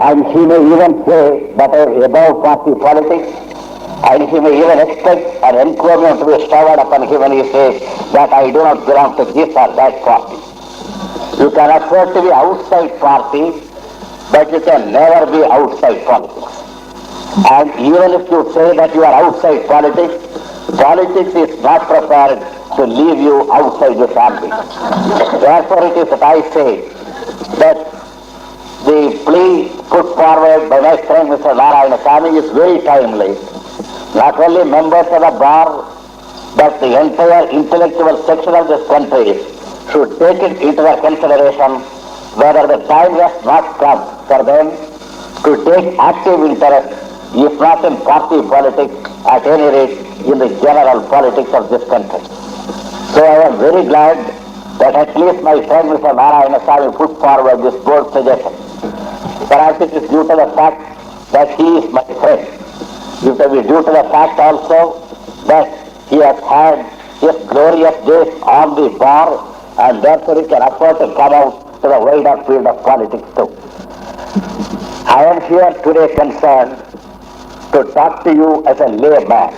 and he may even say that I am above party politics, and he may even expect an encomium to be showered upon him when he says that I do not belong to this or that party. You can afford to be outside party, but you can never be outside politics. And even if you say that you are outside politics, politics is not prepared to leave you outside the family. Therefore it is that I say that the plea put forward by my friend Mr. Narayanasamy is very timely. Not only members of the bar, but the entire intellectual section of this country should take it into their consideration whether the time has not come for them to take active interest, if not in party politics, at any rate in the general politics of this country. So I am very glad that at least my friend Mr. Narayanasamy put forward this bold suggestion. Perhaps it is due to the fact that he is my friend. It may be due to the fact also that he has had his glorious days on the bar, and therefore he can afford to come out to the wider field of politics too. I am here today concerned to talk to you as a layman.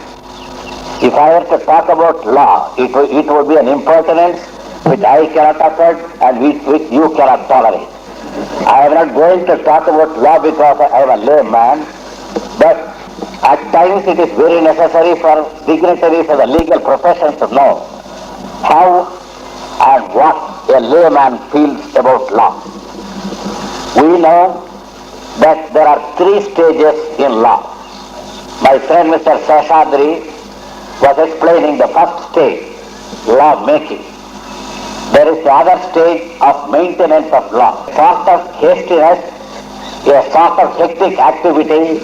If I were to talk about law, it would be an impertinence which I cannot afford and which you cannot tolerate. I am not going to talk about law because I am a layman, but at times it is very necessary for dignitaries of the legal profession to know how and what a layman feels about law. We know that there are three stages in law. My friend Mr. Seshadri was explaining the first stage, law making. There is the other stage of maintenance of law, a sort of hastiness, a sort of hectic activity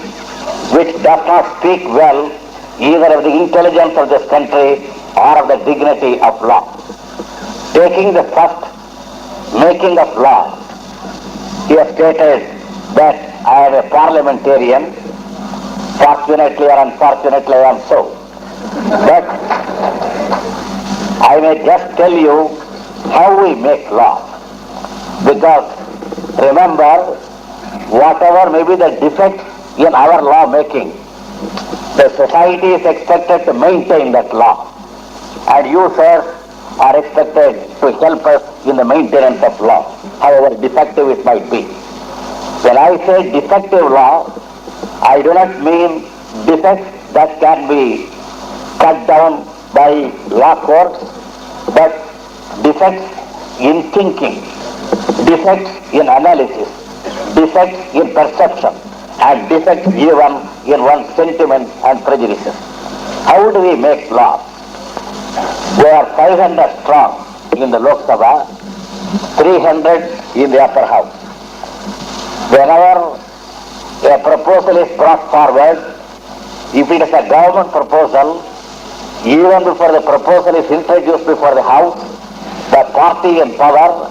which does not speak well either of the intelligence of this country or of the dignity of law. Taking the first making of law, he has stated that I am a parliamentarian. Fortunately or unfortunately I am so. But I may just tell you how we make law. Because remember, whatever may be the defects in our law making, the society is expected to maintain that law. And you, sir, are expected to help us in the maintenance of law, however defective it might be. When I say defective law, I do not mean defects that can be cut down by law courts, but defects in thinking, defects in analysis, defects in perception, and defects even in one's sentiments and prejudices. How do we make law? We are 500 strong in the Lok Sabha, 300 in the upper house. Whenever a proposal is brought forward, if it is a government proposal, even before the proposal is introduced before the House, the party in power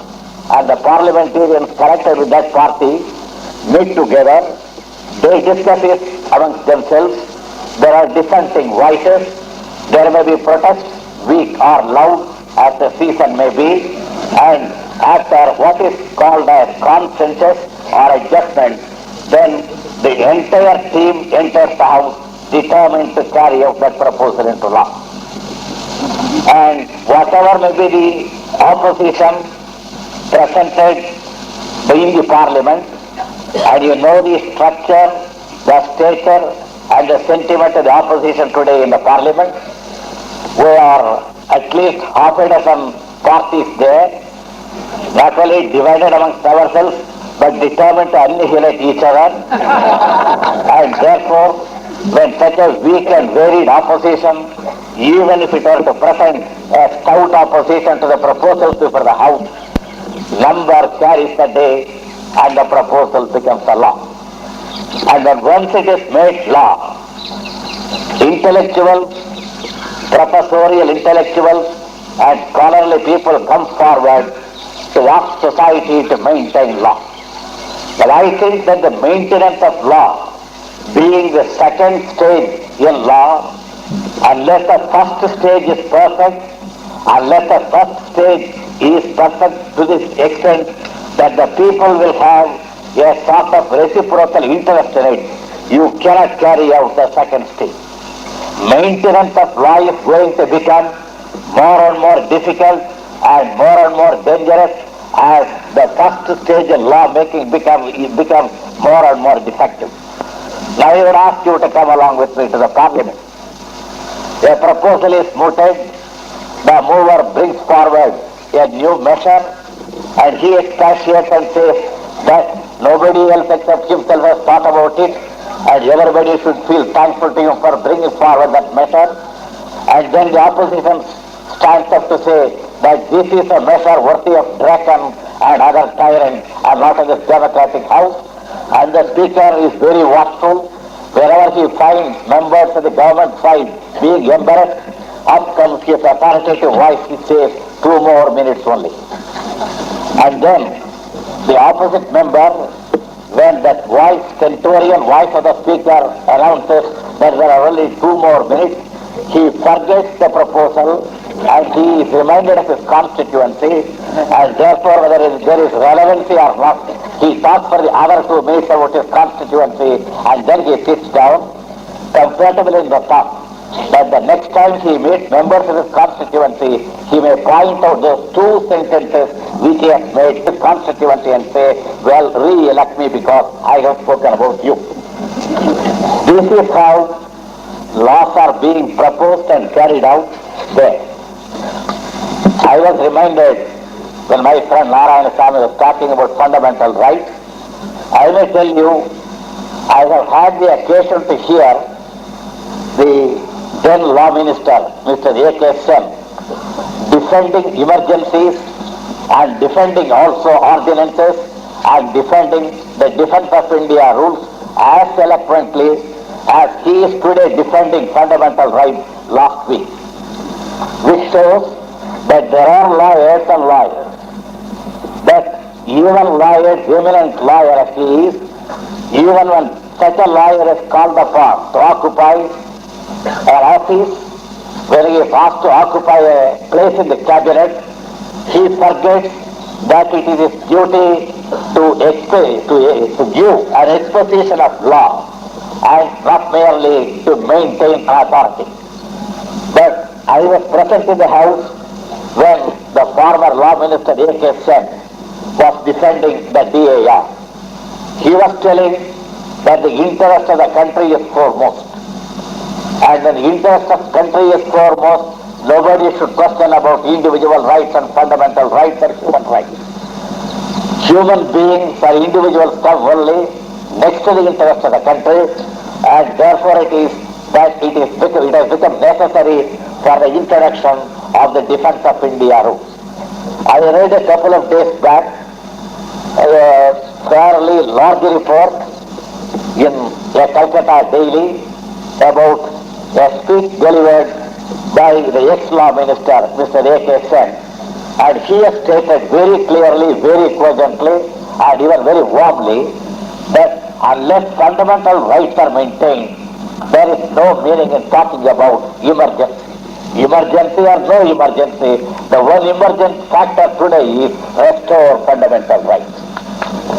and the parliamentarians connected with that party meet together, they discuss it amongst themselves. There are dissenting voices, there may be protests, weak or loud as the season may be, and after what is called as consensus or adjustment, then the entire team enters the House determined to carry out that proposal into law. And whatever may be the opposition presented in the Parliament, and you know the structure, the stature and the sentiment of the opposition today in the Parliament, we are at least half a dozen parties there, not only divided amongst ourselves, but determined to annihilate each other. And therefore, when such a weak and varied opposition, even if it were to present a stout opposition to the proposals before the House, number carries the day and the proposal becomes a law. And then once it is made law, intellectuals, professorial intellectuals and scholarly people come forward to ask society to maintain law. But I think that the maintenance of law, being the second stage in law, unless the first stage is perfect, unless the first stage is perfect to this extent that the people will have a sort of reciprocal interest in it, you cannot carry out the second stage. Maintenance of law is going to become more and more difficult and more dangerous as the first stage in law making becomes more and more defective. Now I would ask you to come along with me to the Parliament. A proposal is mooted, the mover brings forward a new measure and he expatiates and says that nobody else except himself has thought about it and everybody should feel thankful to him for bringing forward that measure. And then the opposition stands up to say that this is a measure worthy of Draken and other tyrants and not in this democratic house. And the speaker is very watchful. Wherever he finds members of the government side being embarrassed, up comes his authoritative voice. He says 2 more minutes only. And then the opposite member, when that voice, stentorian voice of the speaker announces that there are only 2 more minutes, he forgets the proposal and he is reminded of his constituency, and therefore whether there is relevancy or not, he talks for the other 2 minutes about his constituency and then he sits down, comfortable in the thought that the next time he meets members of his constituency, he may point out those 2 sentences which he has made his constituency and say, well, re-elect me because I have spoken about you. This is how laws are being proposed and carried out there. I was reminded when my friend Narayana Swami was talking about fundamental rights. I may tell you, I have had the occasion to hear the then law minister, Mr. A.K. Sen, defending emergencies and defending also ordinances and defending the Defense of India rules as eloquently as he is today defending fundamental rights last week, which shows that there are lawyers and lawyers, that even lawyers, eminent lawyer as he is, even when such a lawyer is called upon to occupy an office, when he is asked to occupy a place in the cabinet, he forgets that it is his duty to give an exposition of law and not merely to maintain authority. But I was present in the House when the former law minister A.K. Sen was defending the DAR. He was telling that the interest of the country is foremost. And when the interest of the country is foremost, nobody should question about individual rights and fundamental rights and human rights. Human beings are individual stuff only next to the interest of the country, and therefore it has become necessary for the introduction of the Defense of India rules. I read a couple of days back a fairly large report in a Calcutta daily about a speech delivered by the ex-law minister, Mr. A.K. Sen, and he has stated very clearly, very cogently, and even very warmly that unless fundamental rights are maintained, there is no meaning in talking about emergency. Emergency or no emergency, the one emergent factor today is restore fundamental rights,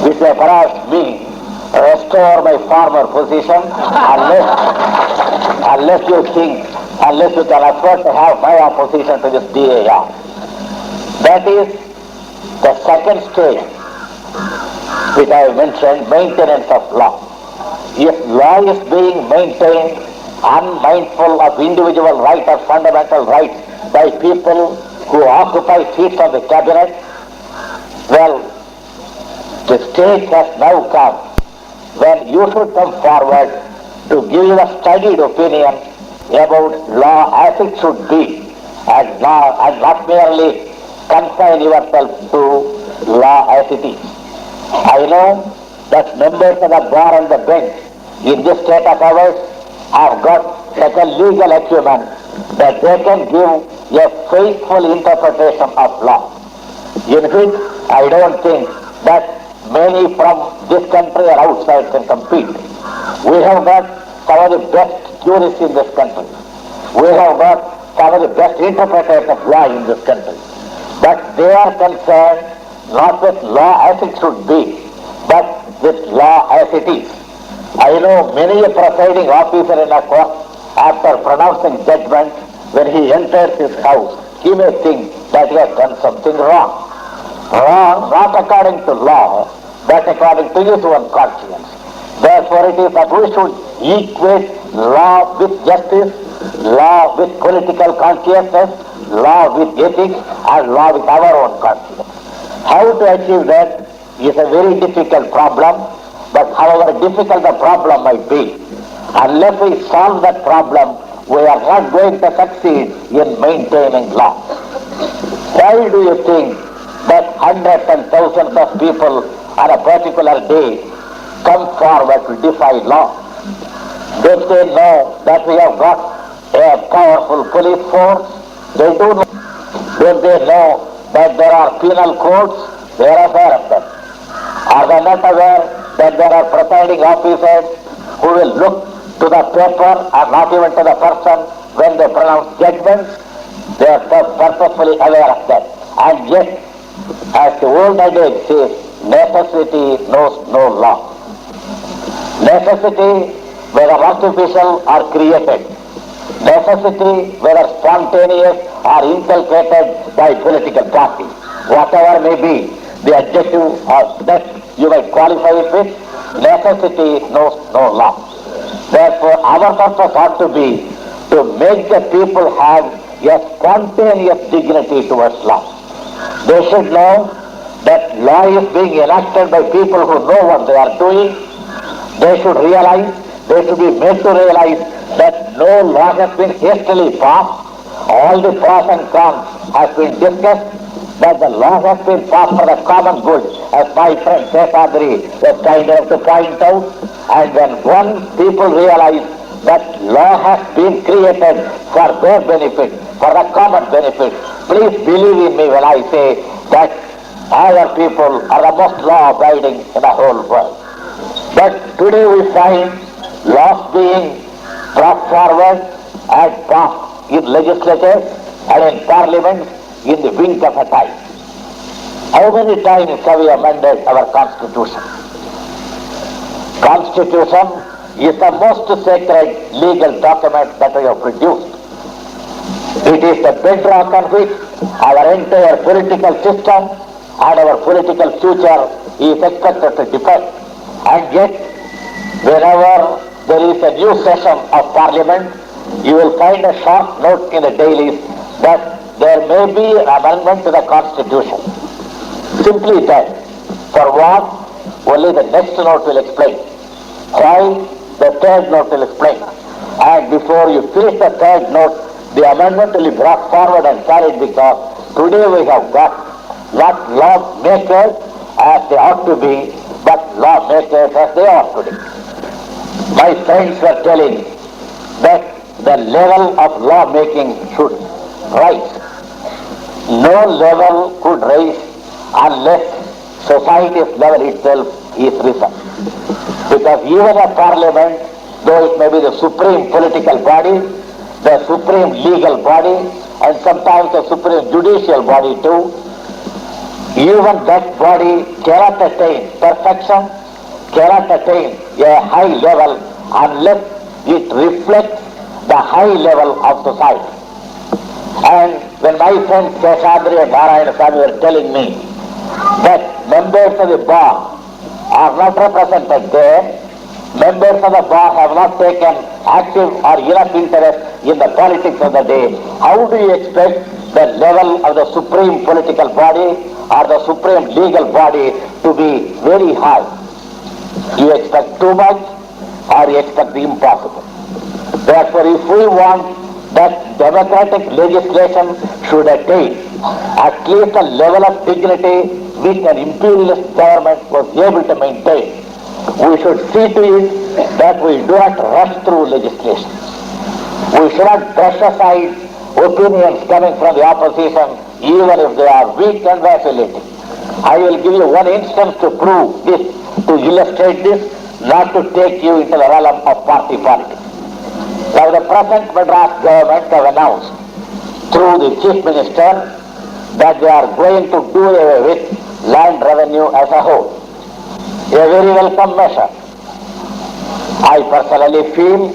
which may perhaps mean restore my former position unless you can afford to have my opposition to this DAR. That is the second stage which I mentioned, maintenance of law. If law is being maintained unmindful of individual rights or fundamental rights by people who occupy seats on the cabinet, well, the stage has now come when you should come forward to give a studied opinion about law as it should be and not merely confine yourself to law as it is. I know that members of the bar and the bench in this state of ours have got such a legal acumen that they can give a faithful interpretation of law, in which I don't think that many from this country or outside can compete. We have got some of the best jurists in this country. We have got some of the best interpreters of law in this country. But they are concerned not with law as it should be, but with law as it is. I know many a presiding officer in a court, after pronouncing judgment, when he enters his house, he may think that he has done something wrong. Wrong not according to law, but according to his own conscience. Therefore it is that we should equate law with justice, law with political consciousness, law with ethics, and law with our own conscience. How to achieve that is a very difficult problem, but however difficult the problem might be, unless we solve that problem, we are not going to succeed in maintaining law. Why do you think that hundreds and thousands of people on a particular day come forward to defy law? Don't they know that we have got a powerful police force? They do know. Don't they know that there are penal codes? They are aware of them. Are they not aware that there are presiding officers who will look to the paper or not even to the person when they pronounce judgments? They are purposefully aware of that. And yet, as the old adage says, necessity knows no law. Necessity, whether artificial or created, necessity, whether spontaneous or inculcated by political parties, whatever may be the adjective or that you might qualify it with, necessity knows no law. Therefore, our purpose ought to be to make the people have a spontaneous dignity towards law. They should know that law is being enacted by people who know what they are doing. They should realize, they should be made to realize that no law has been hastily passed. All the pros and cons have been discussed, that the law has been passed for the common good, as my friend Seshadri was kind enough to point out. And when once people realize that law has been created for their benefit, for the common benefit, please believe in me when I say that our people are the most law-abiding in the whole world. But today we find laws being brought forward and passed in legislatures and in parliament in the wink of a time. How many times have we amended our Constitution? Constitution is the most sacred legal document that we have produced. It is the bedrock on which our entire political system and our political future is expected to depend. And yet, whenever there is a new session of Parliament, you will find a short note in the dailies that there may be an amendment to the Constitution. Simply that. For what? Only the next note will explain. Why? The third note will explain. And before you finish the third note, the amendment will be brought forward and carried, because today we have got not lawmakers as they ought to be, but lawmakers as they ought to be. My friends were telling that the level of lawmaking should rise. No level could rise unless society's level itself is risen. Because even a parliament, though it may be the supreme political body, the supreme legal body, and sometimes the supreme judicial body too, even that body cannot attain perfection, cannot attain a high level unless it reflects the high level of society. And when my friends Seshadri and Narayana Swami were telling me that members of the bar are not represented there, members of the bar have not taken active or enough interest in the politics of the day, how do you expect the level of the supreme political body or the supreme legal body to be very high? You expect too much or you expect the impossible. Therefore, if we want that democratic legislation should attain at least a level of dignity which an imperialist government was able to maintain, we should see to it that we do not rush through legislation. We should not brush aside opinions coming from the opposition, even if they are weak and vacillating. I will give you one instance to prove this, to illustrate this, not to take you into the realm of party politics. Now the present Madras government have announced through the Chief Minister that they are going to do away with land revenue as a whole. a very welcome measure. I personally feel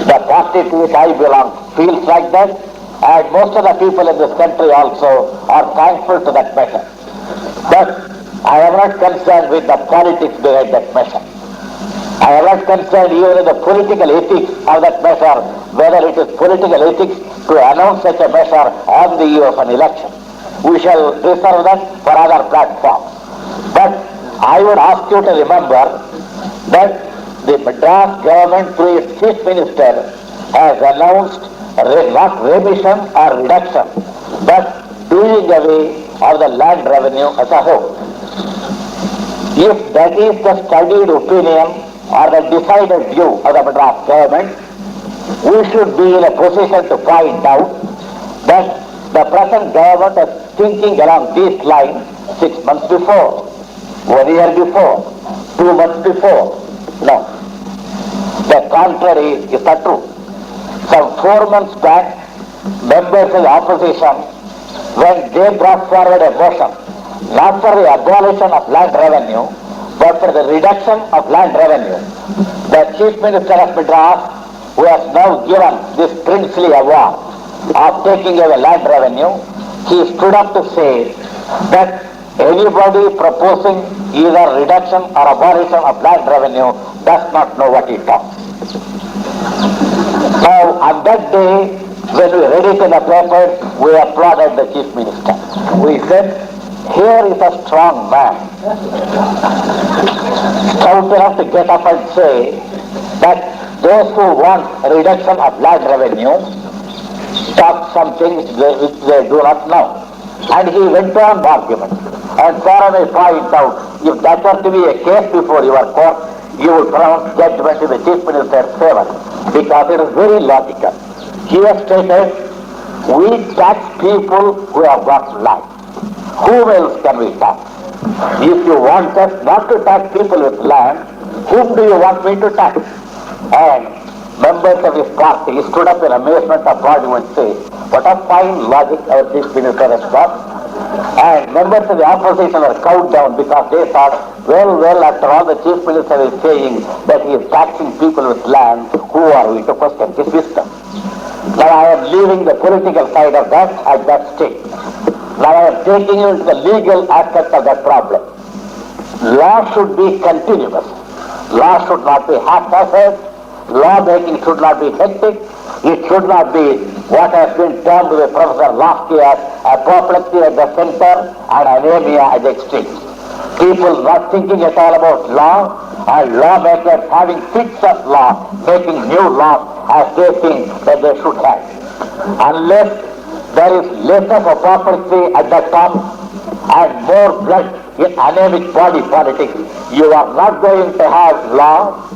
the party to which I belong feels like that, and most of the people in this country also are thankful to that measure. But I am not concerned with the politics behind that measure. I am not concerned even with the political ethics of that measure, whether it is political ethics to announce such a measure on the eve of an election. We shall reserve that for other platforms. But I would ask you to remember that the Madras government through its chief minister has announced not remission or reduction, but doing away of the land revenue as a whole. If that is the studied opinion or the decided view of the Madras government, we should be in a position to find out that the present government is thinking along these lines 6 months before, 1 year before, 2 months before. No. The contrary is the truth. Some 4 months back, members of the opposition, when they brought forward a motion, not for the abolition of land revenue, but for the reduction of land revenue, the Chief Minister of Madras, who has now given this princely award of taking away land revenue, he stood up to say that anybody proposing either reduction or abolition of land revenue does not know what he talks. Now, on that day, when we read it in the paper, we applauded the Chief Minister. We said, here is a strong man, stout enough to get up and say that those who want reduction of land revenue talk some things which they do not know. And he went on argument. And Sarah may point out, if that were to be a case before your court, you would pronounce judgment in the Chief Minister's favor, because it is very logical. He has stated, we tax people who have got land. Whom else can we tax? If you want us not to tax people with land, whom do you want me to tax? And members of his party stood up in amazement of God and say, what a fine logic our Chief Minister has got. And members of the opposition were cowed down because they thought, well, after all the Chief Minister is saying that he is taxing people with land, who are we to question his wisdom? Now I am leaving the political side of that at that stage. Now I am taking you into the legal aspect of that problem. Law should be continuous. Law should not be haphazard. Law-making should not be hectic. It should not be what has been termed by Professor Lasky as apoplexy at the center and anemia at the extremes. People not thinking at all about law, and lawmakers having fits of law, making new laws as they think that they should have. Unless there is less of apoplexy at the top and more blood in anemic body politics, you are not going to have law.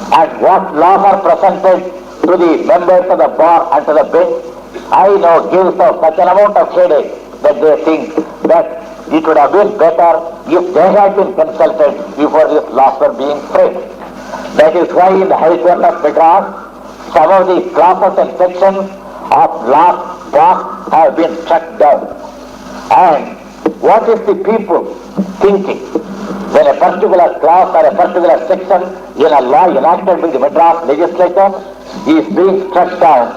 And what laws are presented to the members of the bar and to the bench, I know gives them such an amount of headache that they think that it would have been better if they had been consulted before these laws were being framed. That is why in the High Court of Madras, some of the clauses and sections of laws passed have been struck down. And what is the people thinking when a particular clause or a particular section in a law enacted by the Madras legislature is being struck down?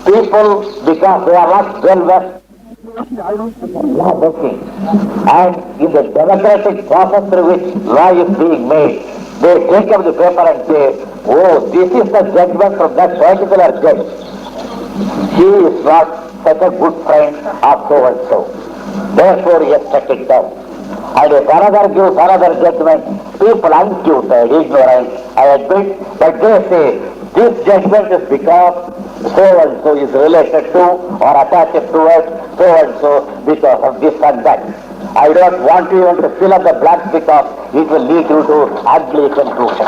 People, because they are not well versed law making, and in the democratic process through which law is being made, they take up the paper and say, oh, this is the judgment from that particular judge. He is not such a good friend of so and so. Therefore he has struck it down. And if another gives another judgment, people untutored, ignorant, I admit, but they say, this judgment is because so and so is related to or attached towards so and so because of this and that. I don't want you even to fill up the blanks because it will lead you to ugly conclusions.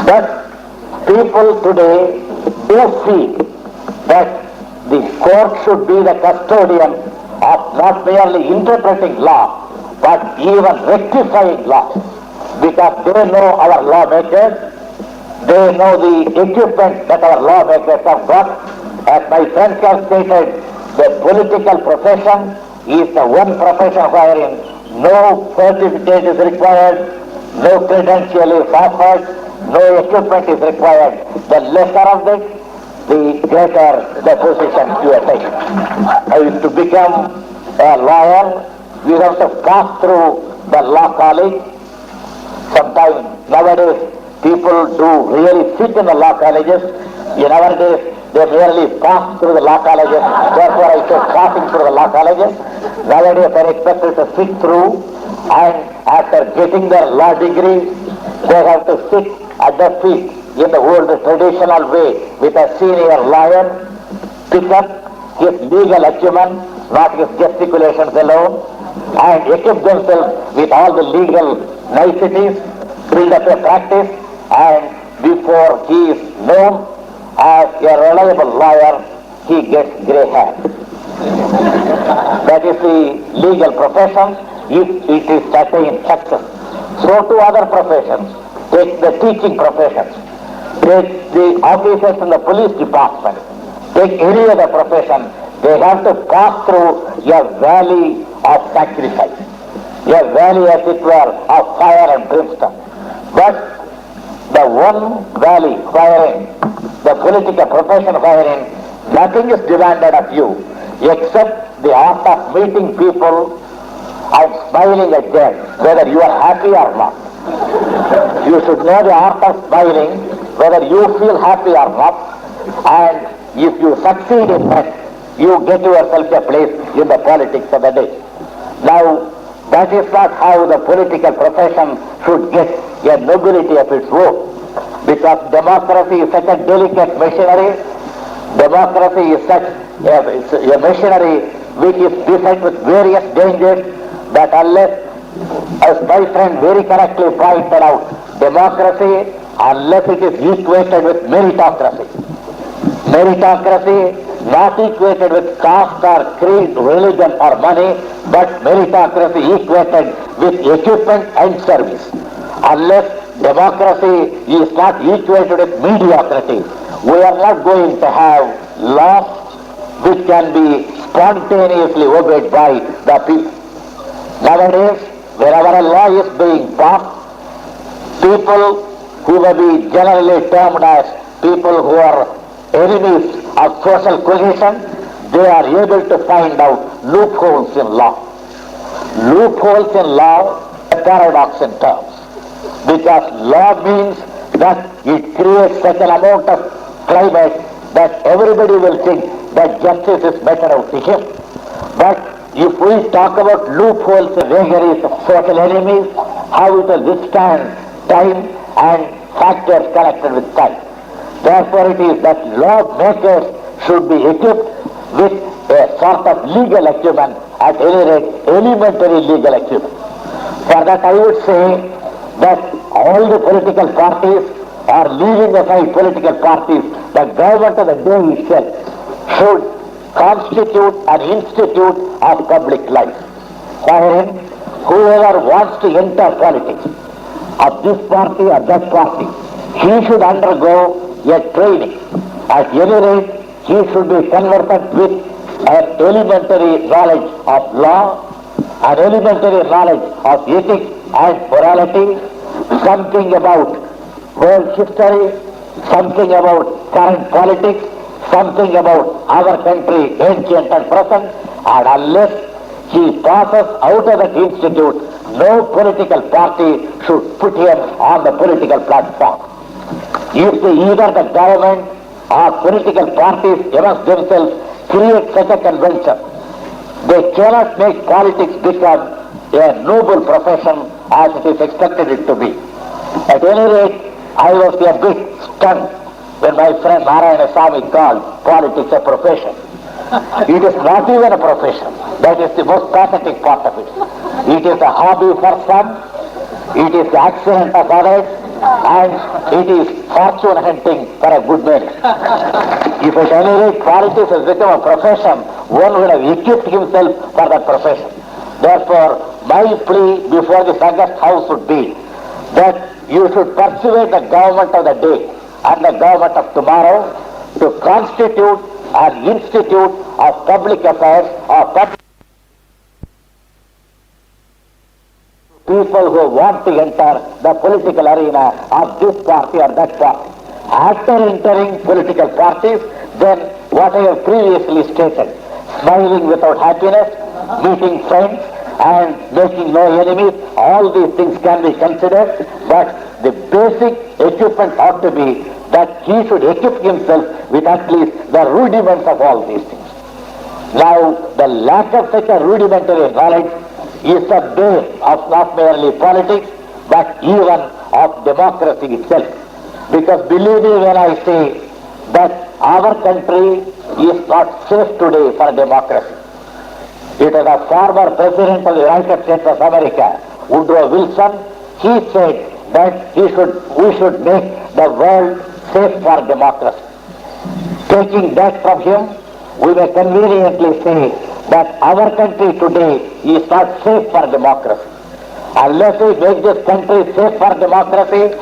But people today do feel that the court should be the custodian of not merely interpreting law, but even rectifying law, because they know our lawmakers, they know the equipment that our lawmakers have got. As my friends have stated, the political profession is the one profession wherein no certificate is required, no credential is offered, no equipment is required. The lesser of it, the greater the position you attain. To become a lawyer, you have to pass through the law college. Sometimes nowadays people do really sit in the law colleges. In our days, they merely pass through the law colleges. Therefore, I say passing through the law colleges. Nowadays, they are expected to sit through, and after getting their law degree, they have to sit at the feet in the old traditional way with a senior lawyer, pick up his legal acumen, not his gesticulations alone, and equip themselves with all the legal niceties, build up a practice, and before he is known as a reliable lawyer, he gets grey hair. That is the legal profession, if it is attained success. So to other professions, take the teaching professions, take the officers in the police department, take any other profession, they have to pass through a valley of sacrifice, a valley as it were of fire and brimstone. But the one valley wherein, the political profession wherein nothing is demanded of you except the art of meeting people and smiling at them, whether you are happy or not. You should know the art of smiling, whether you feel happy or not, and if you succeed in that, you get yourself a place in the politics of the day. Now, that is not how the political profession should get a nobility of its own, because democracy is such a delicate machinery. Democracy is such a machinery which is beset with various dangers, that unless, as my friend very correctly pointed out, democracy, unless it is equated with meritocracy, not equated with caste or creed, religion or money, but meritocracy equated with equipment and service. Unless democracy is not equated with mediocrity, we are not going to have laws which can be spontaneously obeyed by the people. Nowadays, wherever a law is being passed, people who may be generally termed as people who are enemies of social cohesion, they are able to find out loopholes in law. Loopholes in law, a paradox in terms, because law means that it creates such an amount of climate that everybody will think that justice is meted out to him. But if we talk about loopholes and vagaries of social enemies, how it will withstand time and factors connected with time. Therefore it is that lawmakers should be equipped with a sort of legal acumen, at any rate elementary legal acumen. For that I would say that all the political parties are leaving aside political parties. The government of the day itself should constitute an institute of public life, wherein whoever wants to enter politics, of this party or that party, he should undergo a training. At any rate, he should be conversant with an elementary knowledge of law, an elementary knowledge of ethics and morality, something about world history, something about current politics, something about our country, ancient and present, and unless he passes out of that institute, no political party should put him on the political platform. If either the government or political parties amongst themselves create such a convention, they cannot make politics become a noble profession as it is expected it to be. At any rate, I was a bit stunned when my friend Narayana Swami called politics a profession. It is not even a profession. That is the most pathetic part of it. It is a hobby for some, it is the accident of others, and it is fortune hunting for a good many. If at any rate politics has become a profession, one would have equipped himself for that profession. Therefore, my plea before this august house would be that you should persuade the government of the day and the government of tomorrow to constitute an institute of public affairs or public people people who want to enter the political arena of this party or that party. After entering political parties, then what I have previously stated, smiling without happiness, meeting friends and making no enemies, all these things can be considered, but the basic equipment ought to be that he should equip himself with at least the rudiments of all these things. Now, the lack of such a rudimentary knowledge is the base of not merely politics, but even of democracy itself. Because believe me when I say that our country is not safe today for democracy. It was a former president of the United States of America, Woodrow Wilson. He said that we should make the world safe for democracy. Taking that from him, we may conveniently say that our country today is not safe for democracy. Unless we make this country safe for democracy,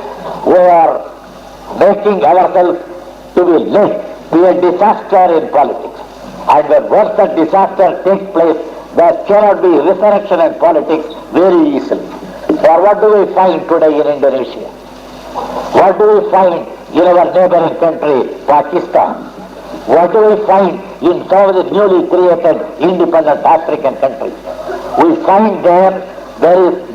we are making ourselves to be led to a disaster in politics. And when once that disaster takes place, there cannot be resurrection in politics very easily. For what do we find today in Indonesia? What do we find in our neighboring country, Pakistan? What do we find in some of the newly created independent African countries? We find there is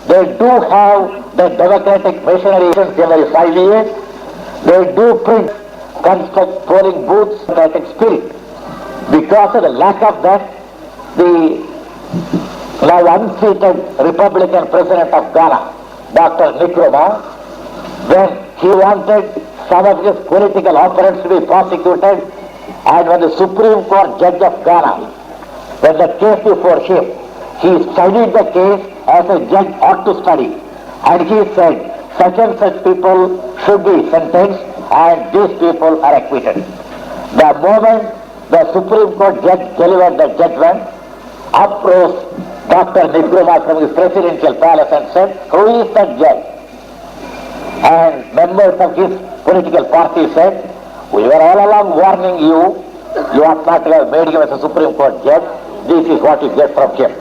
they do have the democratic machinery since every 5 years. They do print, construct polling booths, democratic spirit. Because of the lack of that, the now unseated Republican president of Ghana, Dr. Nkrumah, when he wanted some of his political opponents to be prosecuted, and when the Supreme Court judge of Ghana, when the case before him, he studied the case as a judge ought to study, and he said such and such people should be sentenced and these people are acquitted. The moment the Supreme Court judge delivered the judgment, up rose Dr. Nkrumah from his presidential palace and said, "Who is that judge?" And members of his political party said, "We were all along warning you, you ought not to have made him as a Supreme Court judge. This is what you get from him."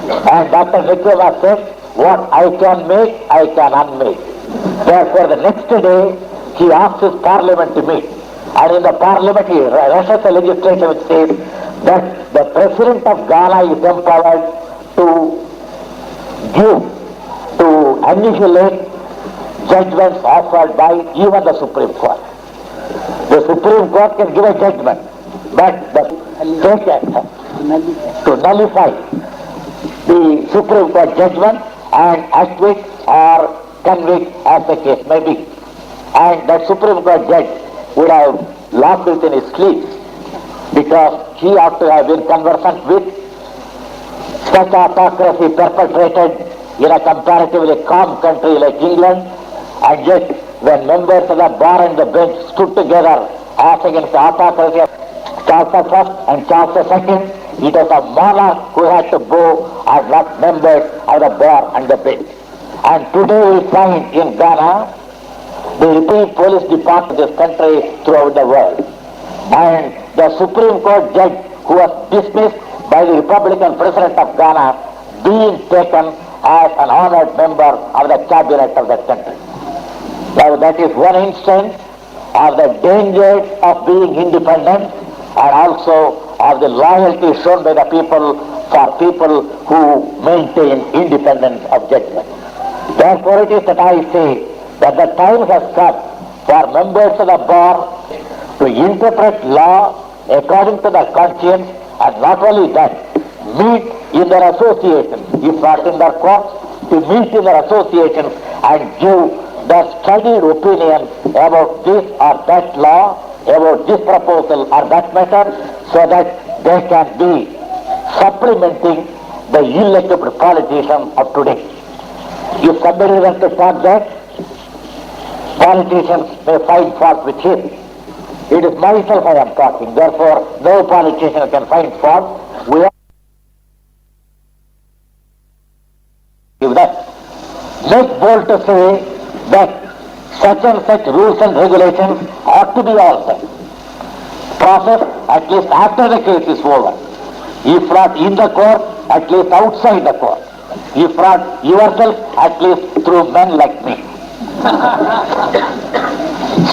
And Dr. Nkrumah said, "What I can make, I can unmake." Therefore, the next day, he asked his parliament to meet. And in the parliament, he rushes a legislation which says that the president of Ghana is empowered to annihilate judgments offered by even the Supreme Court. The Supreme Court can give a judgment, but the state action to nullify the Supreme Court judgment and acquit or convict as the case may be. And that Supreme Court judge would have lost it in his sleep, because he ought to have been conversant with such autocracy perpetrated in a comparatively calm country like England. And yet, when members of the bar and the bench stood together as against the autocracy of Charles I and Charles II, it was a monarch who had to bow and not members of the bar and the bench. And today we find in Ghana the repeat police department of this country throughout the world. And the Supreme Court judge who was dismissed by the Republican president of Ghana being taken as an honored member of the cabinet of that country. Now that is one instance of the dangers of being independent and also of the loyalty shown by the people for people who maintain independence of judgment. Therefore it is that I say that the time has come for members of the bar to interpret law according to their conscience, and not only that, meet in their associations, if not in their courts, to meet in their associations and give their studied opinion about this or that law, about this proposal or that matter, so that they can be supplementing the ill-equipped politicians of today. If somebody wants to talk that, politicians may find fault with him. It is myself I am talking, therefore no politician can find fault. We are give that. Make bold to say that such and such rules and regulations ought to be altered. Process at least after the case is over. If not in the court, at least outside the court. if not yourself, at least through men like me.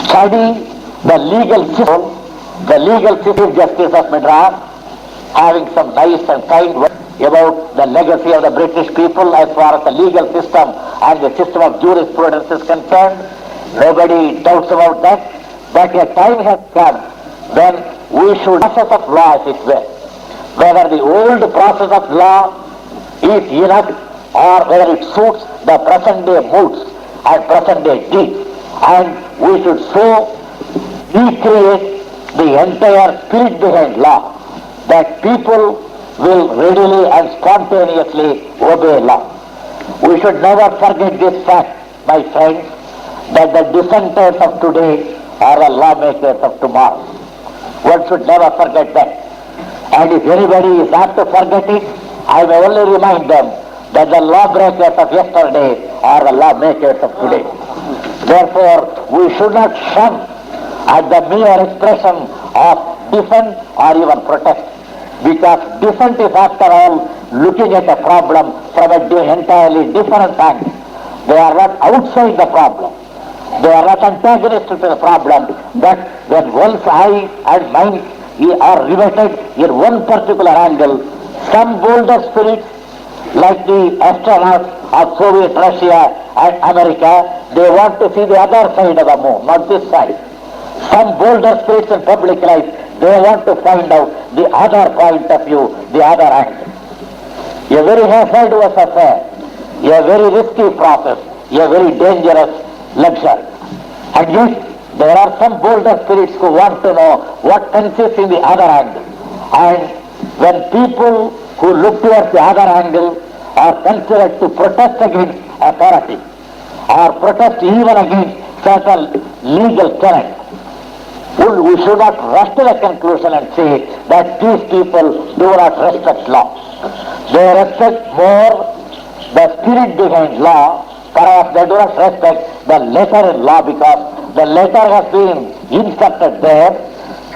Study the legal system justice of Madras, having some nice and kind words about the legacy of the British people as far as the legal system and the system of jurisprudence is concerned. Nobody doubts about that. But a time has come when we should process of law as it were. Whether the old process of law is enough or whether it suits the present day moods and present day deeds. And we should so recreate the entire spirit behind law that people will readily and spontaneously obey law. We should never forget this fact, my friends, that the dissenters of today are the lawmakers of tomorrow. One should never forget that. And if anybody is apt to forget it, I may only remind them that the lawbreakers of yesterday are the lawmakers of today. Therefore, we should not shun at the mere expression of dissent or even protest. Because dissent is, after all, looking at a problem from an entirely different angle. They are not outside the problem. They are not antagonistic to the problem, but when one's eye and mind are riveted in one particular angle, some bolder spirits, like the astronauts of Soviet Russia and America, they want to see the other side of the moon, not this side. Some bolder spirits in public life, they want to find out the other point of view, the other angle. A very hazardous affair, a very risky process, a very dangerous luxury. And yet, there are some bolder spirits who want to know what consists in the other angle. And when people who look towards the other angle are considered to protest against authority or protest even against certain legal tenets, we should not rush to the conclusion and say that these people do not respect law. They respect more the spirit behind law. Perhaps they do not respect the letter in law because the letter has been inserted there,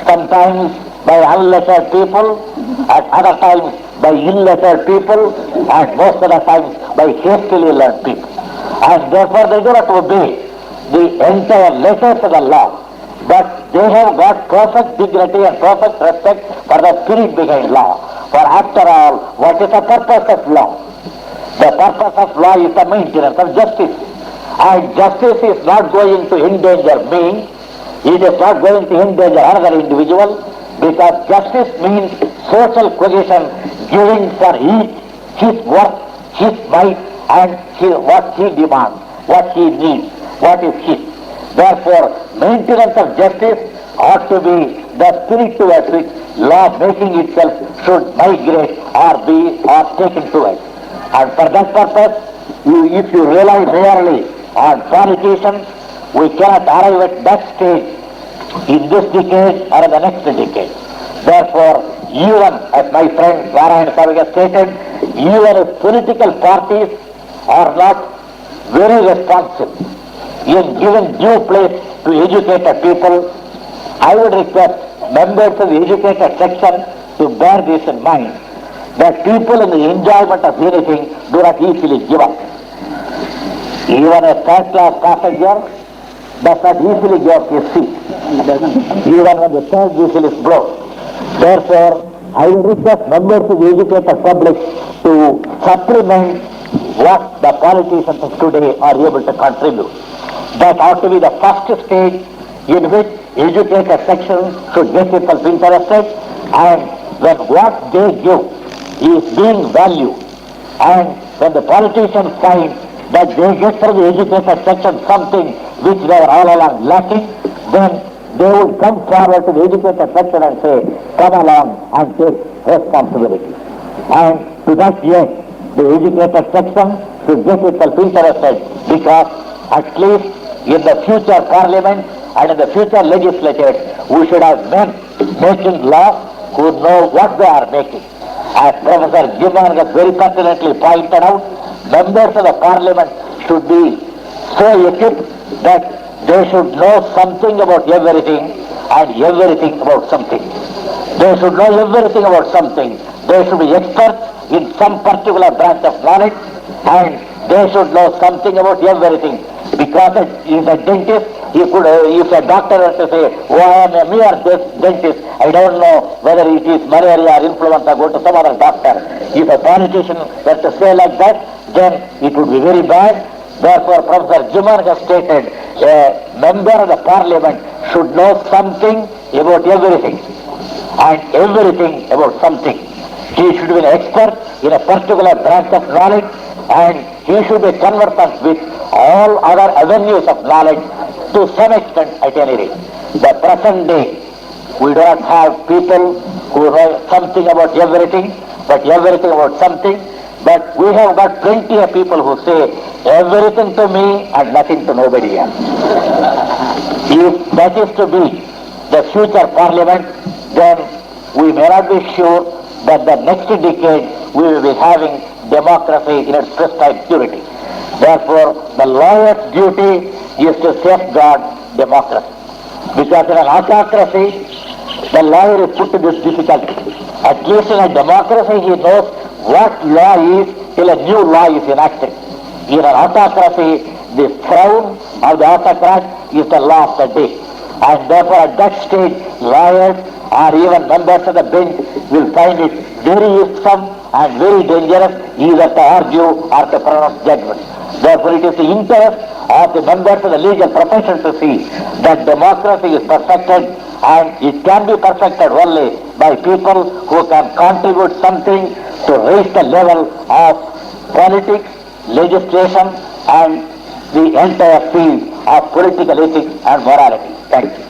sometimes by unlettered people, at other times by illettered people, and most of the times by hastily learned people. And therefore they do not obey the entire letters of the law. But they have got perfect dignity and perfect respect for the spirit behind law. For after all, what is the purpose of law? The purpose of law is the maintenance of justice. And justice is not going to endanger me. It is not going to endanger another individual, because justice means social cohesion, giving for each his worth, his might, and what he demands, what he needs, what is his. Therefore, maintenance of justice ought to be the spirit towards which law making itself should migrate or be taken towards. And for that purpose, if you rely merely on politicians, we cannot arrive at that stage in this decade or in the next decade. Therefore, even as my friend Narayan Savika stated, even if political parties are not very responsive in giving due place to educated people, I would request members of the educated section to bear this in mind, that people in the enjoyment of anything do not easily give up. Even a third-class passenger does not easily give up his seat, even when the third whistle is blown. Therefore, I will request members of the educated public to supplement what the politicians of today are able to contribute. That ought to be the first stage in which educated sections should get itself interested, and when what they give is being valued, and when the politicians find that they get from the educated section something which they were all along lacking, then they would come forward to the educated section and say, come along and take responsibility. And to that end, the educated section should get itself interested, because at least in the future parliament and in the future legislatures, we should have men making laws who know what they are making. As Professor Gimman has very pertinently pointed out, members of the parliament should be so equipped that they should know something about everything and everything about something. They should know everything about something. They should be experts in some particular branch of knowledge, And they should know something about everything. Because if a dentist, if a doctor were to say, oh, I am a mere dentist, I don't know whether it is malaria or influenza, go to some other doctor. If a politician were to say like that, then it would be very bad. Therefore, Professor Jiman has stated, a member of the parliament should know something about everything, and everything about something. He should be an expert in a particular branch of knowledge, and he should be conversant with all other avenues of knowledge to some extent at any rate. The present day, we do not have people who know something about everything, but everything about something. But we have got plenty of people who say everything to me and nothing to nobody else. If that is to be the future parliament, then we may not be sure that the next decade we will be having democracy in its prescribed purity. Therefore, the lawyer's duty is to safeguard democracy. Because in an autocracy, the lawyer is put to this difficulty. At least in a democracy, he knows what law is till a new law is enacted. In an autocracy, the frown of the autocrat is the law of the day. And therefore, at that stage, lawyers or even members of the bench will find it very irksome and very dangerous either to argue or to pronounce judgment. Therefore, it is the interest of the members of the legal profession to see that democracy is perfected, and it can be perfected only by people who can contribute something to raise the level of politics, legislation, and the entire field of political ethics and morality. Thank you.